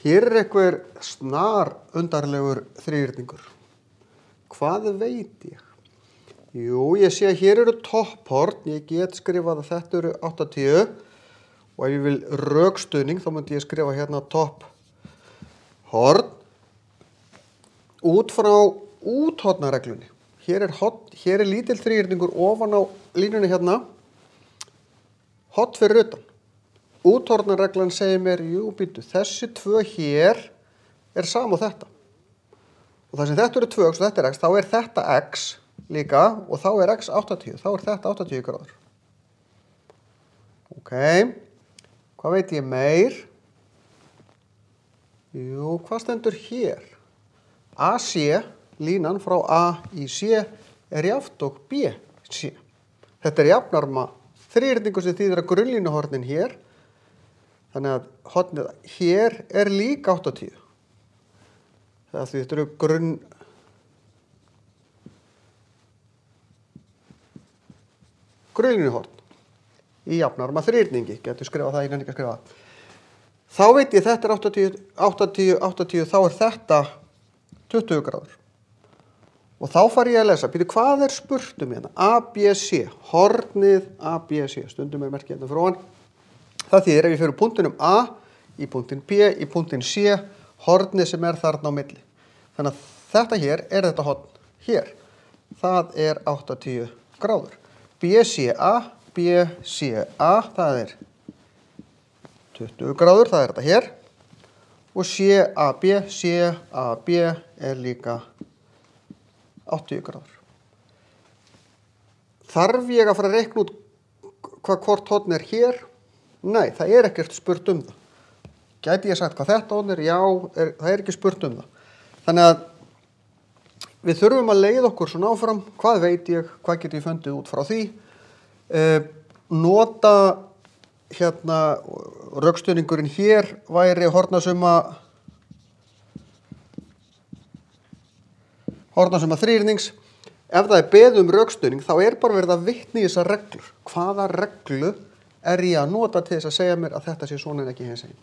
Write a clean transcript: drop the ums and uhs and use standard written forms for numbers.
Hér einhver snar undarlegur þríhyrningur. Hvað veit ég? Jú, ég sé að hér eru topphorn. Ég get skrifað að þetta eru 80 og ef ég vil rökstuðning þá myndi ég skrifa hérna topphorn út frá úthornareglunni. Hér er lítill þríhyrningur ofan á línunni hérna. Horn fyrir utan. Úthornareglan segir mér, jú, býtu, þessi tvö hér er sama og þetta. Og þar sem þetta eru 2x og þetta er x, þá er þetta x líka og þá er x 80, þá er þetta 80 gráður. Ok, hvað veit ég meir? Jú, hvað stendur hér? AC, línan frá A í C, er jafnt og BC. Þetta er jafnarma þríhyrningur sem þýðir að grunnlínuhornin hér. Þannig að hornið hér er líka 80. Það því þetta eru grunnlínuhorn í jafnarma þríhyrningi. Getur skrifað það, ég nenni ekki að skrifa það. Þá veit ég þetta er 80, þá er þetta 20 gráður. Og þá fari ég að lesa, býtu, hvað er spurt hérna? ABC, hornið ABC, stundum er merkið hérna fyrir ofan. Það þýðir ef ég fyrir punktinum A, í punktin B, í punktin C, hornið sem er þarna á milli. Þannig að þetta hér er þetta horn hér. Það er 80 gráður. BCA, það er 20 gráður, það er þetta hér. Og CAB er líka 80 gráður. Þarf ég að fara að reikna út hvað hvort horn er hér? Nei, það er ekkert spurt það. Gæti ég sagt hvað þetta horn er? Já, það er ekki spurt það. Þannig að við þurfum að leiða okkur svona áfram. Hvað veit ég? Hvað get ég fundið út frá því? Nota hérna rökstuðningurinn hér væri hornasumma þríhyrnings. Ef það er beðið rökstuðning þá er bara verið að vitna í þessar reglur. Hvaða reglu er ég að nota til þess að segja mér að þetta sé svona en ekki hins einn?